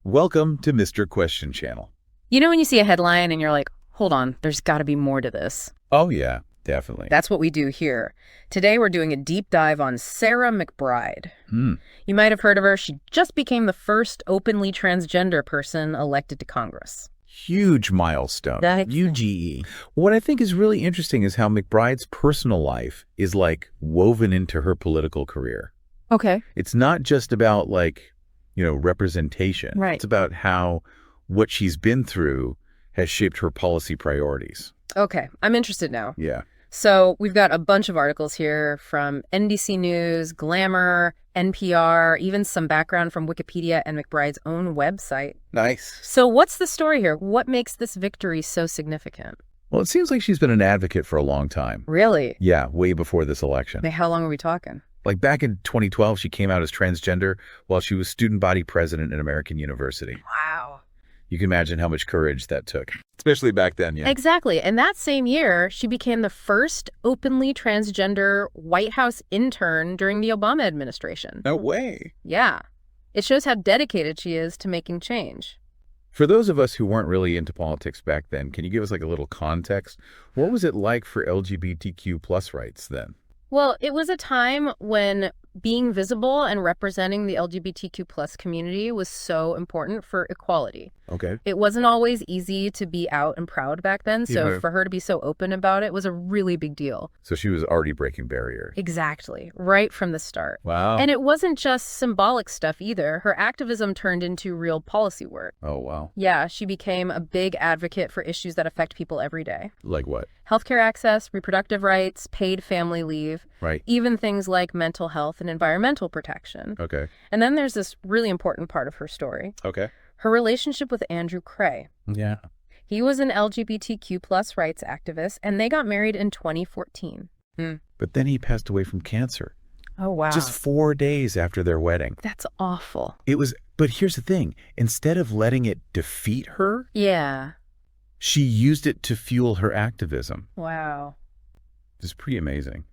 Welcome to Mr. Question channel. You know when you see a headline and you're like, hold on, there's got to be more to this. Oh, yeah, definitely. That's what we do here. Today we're doing a deep dive on Sarah McBride. You might have heard of her. She just became the first openly transgender person elected to Congress. Huge milestone. UGE. What I think is really interesting is how McBride's personal life is like woven into her political career. Okay. It's not just about representation. Right. It's about how what she's been through has shaped her policy priorities. Okay. I'm interested now. Yeah. So we've got a bunch of articles here from NBC News, Glamour, NPR, even some background from Wikipedia and McBride's own website. Nice. So what's the story here? What makes this victory so significant? Well, it seems like she's been an advocate for a long time. Really? Yeah, way before this election. How long are we talking? Like back in 2012, she came out as transgender while she was student body president at American University. Wow. You can imagine how much courage that took, especially back then, yeah. Exactly. And that same year, she became the first openly transgender White House intern during the Obama administration. No way. Yeah. It shows how dedicated she is to making change. For those of us who weren't really into politics back then, can you give us like a little context? What was it like for LGBTQ plus rights then? Well, it was a time when being visible and representing the LGBTQ plus community was so important for equality. Okay. It wasn't always easy to be out and proud back then, so Yeah. for her to be so open about it was a really big deal. So she was already breaking barriers. Exactly, right from the start. Wow. And it wasn't just symbolic stuff either. Her activism turned into real policy work. Oh, wow. Yeah, she became a big advocate for issues that affect people every day. Like what? Healthcare access, reproductive rights, paid family leave, Right. even things like mental health and environmental protection. Okay. And then there's this really important part of her story, Okay. her relationship with Andrew Cray. Yeah. He was an LGBTQ plus rights activist, and they got married in 2014. But then he passed away from cancer. Oh, wow. Just 4 days after their wedding. That's awful. But here's the thing. Instead of letting it defeat her, Yeah. she used it to fuel her activism. Wow. It's pretty amazing.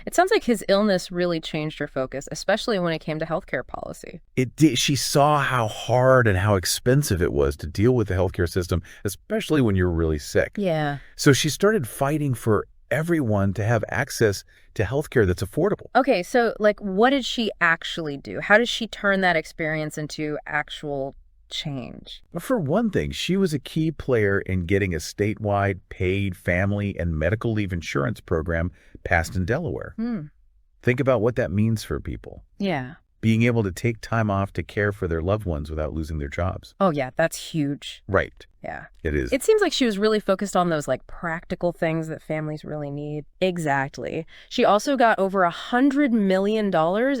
It sounds like his illness really changed her focus, especially when it came to healthcare policy. It did. She saw how hard and how expensive it was to deal with the healthcare system, especially when you're really sick. Yeah. So she started fighting for everyone to have access to healthcare that's affordable. Okay, so what did she actually do? How did she turn that experience into actual change? For one thing, she was a key player in getting a statewide paid family and medical leave insurance program passed in Delaware. Think about what that means for people. Yeah. Being able to take time off to care for their loved ones without losing their jobs. Oh, yeah, that's huge. Right. Yeah. It is. It seems like she was really focused on those practical things that families really need. Exactly. She also got over $100 million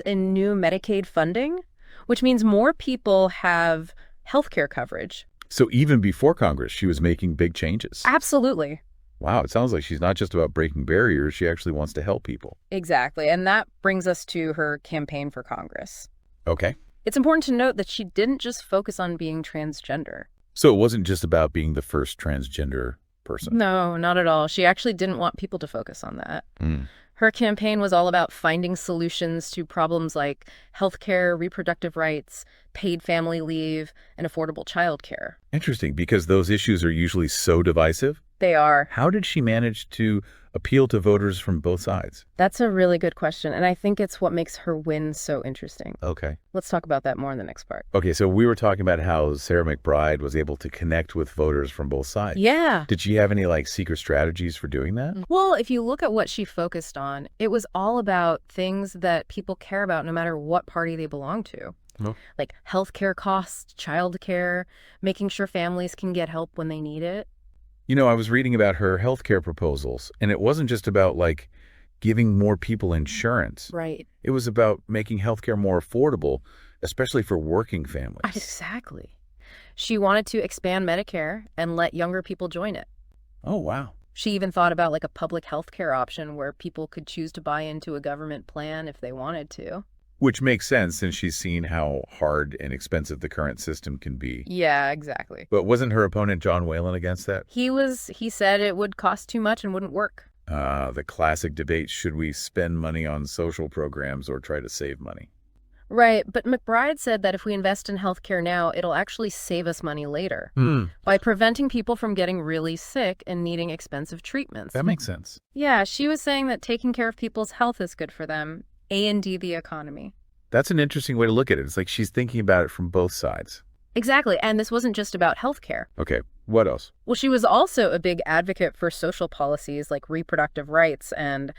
in new Medicaid funding, which means more people have healthcare coverage. So even before Congress, she was making big changes. Absolutely. Wow, it sounds like she's not just about breaking barriers, she actually wants to help people. Exactly. And that brings us to her campaign for Congress. Okay. It's important to note that she didn't just focus on being transgender. So it wasn't just about being the first transgender person. No, not at all. She actually didn't want people to focus on that. Her campaign was all about finding solutions to problems like healthcare, reproductive rights, paid family leave, and affordable childcare. Interesting, because those issues are usually so divisive. They are. How did she manage to appeal to voters from both sides? That's a really good question, and I think it's what makes her win so interesting. Okay. Let's talk about that more in the next part. Okay, so we were talking about how Sarah McBride was able to connect with voters from both sides. Yeah. Did she have any secret strategies for doing that? Well, if you look at what she focused on, it was all about things that people care about no matter what party they belong to. Oh. Like healthcare costs, childcare, making sure families can get help when they need it. I was reading about her healthcare proposals, and it wasn't just about giving more people insurance. Right. It was about making healthcare more affordable, especially for working families. Exactly. She wanted to expand Medicare and let younger people join it. Oh, wow. She even thought about a public healthcare option where people could choose to buy into a government plan if they wanted to. Which makes sense since she's seen how hard and expensive the current system can be. Yeah, exactly. But wasn't her opponent John Whalen against that? He said it would cost too much and wouldn't work. The classic debate, should we spend money on social programs or try to save money? Right, but McBride said that if we invest in healthcare now, it'll actually save us money later by preventing people from getting really sick and needing expensive treatments. That makes sense. Yeah, she was saying that taking care of people's health is good for them, A&D the economy. That's an interesting way to look at it. It's like she's thinking about it from both sides. Exactly, and this wasn't just about healthcare. Okay, what else? Well, she was also a big advocate for social policies like reproductive rights and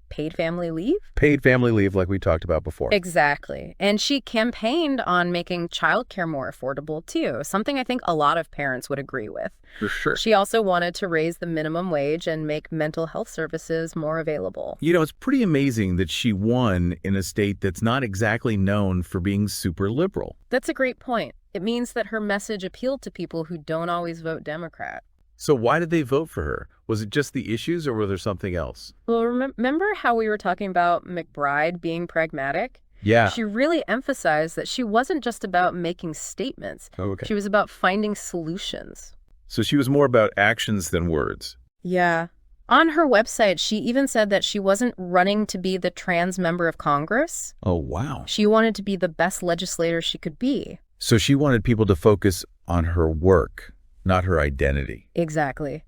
paid family leave. Paid family leave like we talked about before. Exactly. And she campaigned on making childcare more affordable, too, something I think a lot of parents would agree with. For sure. She also wanted to raise the minimum wage and make mental health services more available. You know, it's pretty amazing that she won in a state that's not exactly known for being super liberal. That's a great point. It means that her message appealed to people who don't always vote Democrat. So why did they vote for her? Was it just the issues or was there something else? Well, remember how we were talking about McBride being pragmatic? Yeah. She really emphasized that she wasn't just about making statements. Oh, okay. She was about finding solutions. So she was more about actions than words. Yeah. On her website, she even said that she wasn't running to be the trans member of Congress. Oh, wow. She wanted to be the best legislator she could be. So she wanted people to focus on her work, not her identity. Exactly.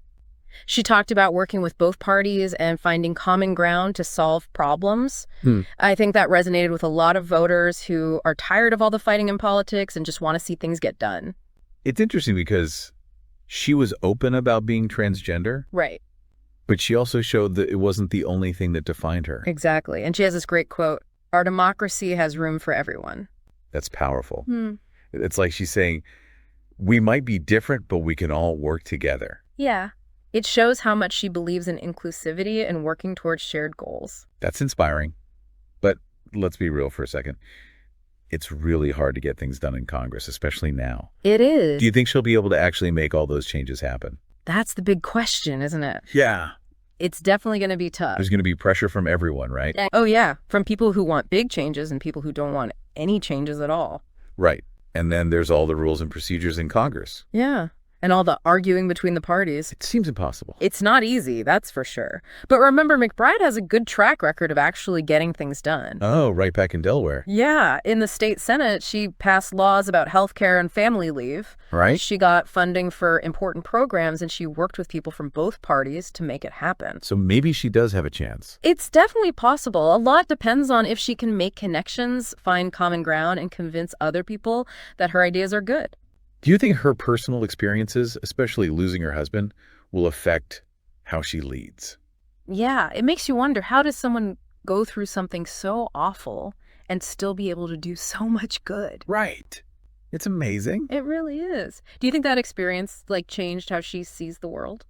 She talked about working with both parties and finding common ground to solve problems. I think that resonated with a lot of voters who are tired of all the fighting in politics and just want to see things get done. It's interesting because she was open about being transgender, Right. but she also showed that it wasn't the only thing that defined her. Exactly. And she has this great quote, "Our democracy has room for everyone." That's powerful. It's like she's saying, we might be different, but we can all work together. Yeah. It shows how much she believes in inclusivity and working towards shared goals. That's inspiring. But let's be real for a second. It's really hard to get things done in Congress, especially now. It is. Do you think she'll be able to actually make all those changes happen? That's the big question, isn't it? Yeah. It's definitely going to be tough. There's going to be pressure from everyone, right? Oh, yeah. From people who want big changes and people who don't want any changes at all. Right. And then there's all the rules and procedures in Congress. Yeah. And all the arguing between the parties. It seems impossible. It's not easy, that's for sure. But remember, McBride has a good track record of actually getting things done. Oh, right back in Delaware. Yeah. In the state Senate, she passed laws about health care and family leave. Right. She got funding for important programs, and she worked with people from both parties to make it happen. So maybe she does have a chance. It's definitely possible. A lot depends on if she can make connections, find common ground, and convince other people that her ideas are good. Do you think her personal experiences, especially losing her husband, will affect how she leads? Yeah, it makes you wonder, how does someone go through something so awful and still be able to do so much good? Right. It's amazing. It really is. Do you think that experience changed how she sees the world?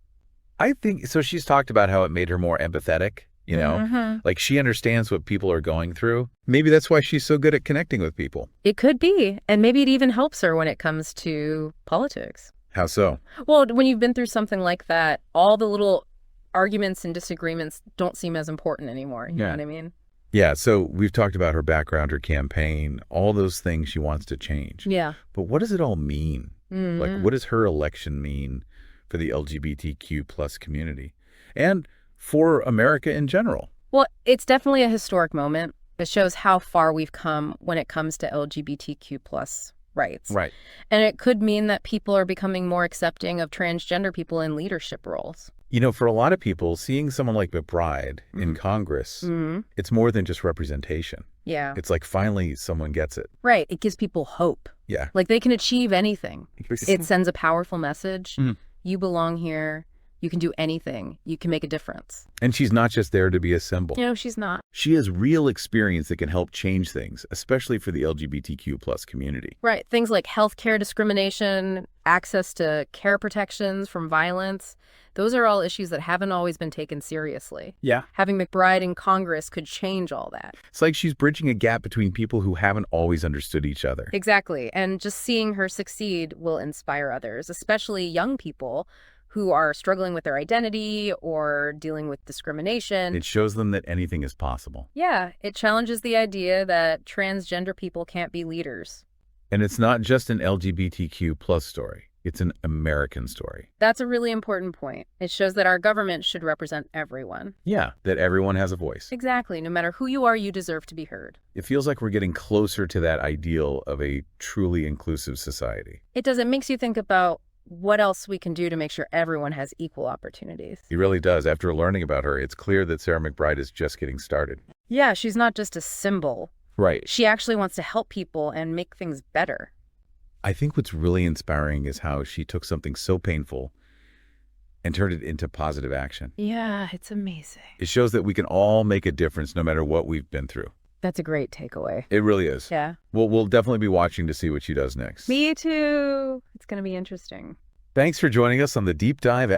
I think so. She's talked about how it made her more empathetic, you know, like she understands what people are going through. Maybe that's why she's so good at connecting with people. It could be. And maybe it even helps her when it comes to politics. How so? Well, when you've been through something like that, all the little arguments and disagreements don't seem as important anymore. You know what I mean? Yeah. So we've talked about her background, her campaign, all those things she wants to change. Yeah. But what does it all mean? Like, what does her election mean for the LGBTQ plus community and for America in general? Well, it's definitely a historic moment. It shows how far we've come when it comes to LGBTQ plus rights. Right. And it could mean that people are becoming more accepting of transgender people in leadership roles. You know, for a lot of people, seeing someone like McBride in Congress, it's more than just representation. Yeah. It's like finally someone gets it. Right. It gives people hope. Yeah. Like they can achieve anything. It sends a powerful message. You belong here. You can do anything. You can make a difference. And she's not just there to be a symbol. No, she's not. She has real experience that can help change things, especially for the LGBTQ plus community. Right. Things like healthcare discrimination, access to care protections from violence. Those are all issues that haven't always been taken seriously. Yeah. Having McBride in Congress could change all that. It's like she's bridging a gap between people who haven't always understood each other. Exactly. And just seeing her succeed will inspire others, especially young people who are struggling with their identity or dealing with discrimination. It shows them that anything is possible. Yeah, it challenges the idea that transgender people can't be leaders. And it's not just an LGBTQ plus story. It's an American story. That's a really important point. It shows that our government should represent everyone. Yeah, that everyone has a voice. Exactly. No matter who you are, you deserve to be heard. It feels like we're getting closer to that ideal of a truly inclusive society. It does. It makes you think about what else we can do to make sure everyone has equal opportunities. It really does. After learning about her, it's clear that Sarah McBride is just getting started. Yeah, she's not just a symbol. Right. She actually wants to help people and make things better. I think what's really inspiring is how she took something so painful and turned it into positive action. Yeah, it's amazing. It shows that we can all make a difference no matter what we've been through. That's a great takeaway. It really is. Yeah. We'll definitely be watching to see what she does next. Me too. It's going to be interesting. Thanks for joining us on the Deep Dive.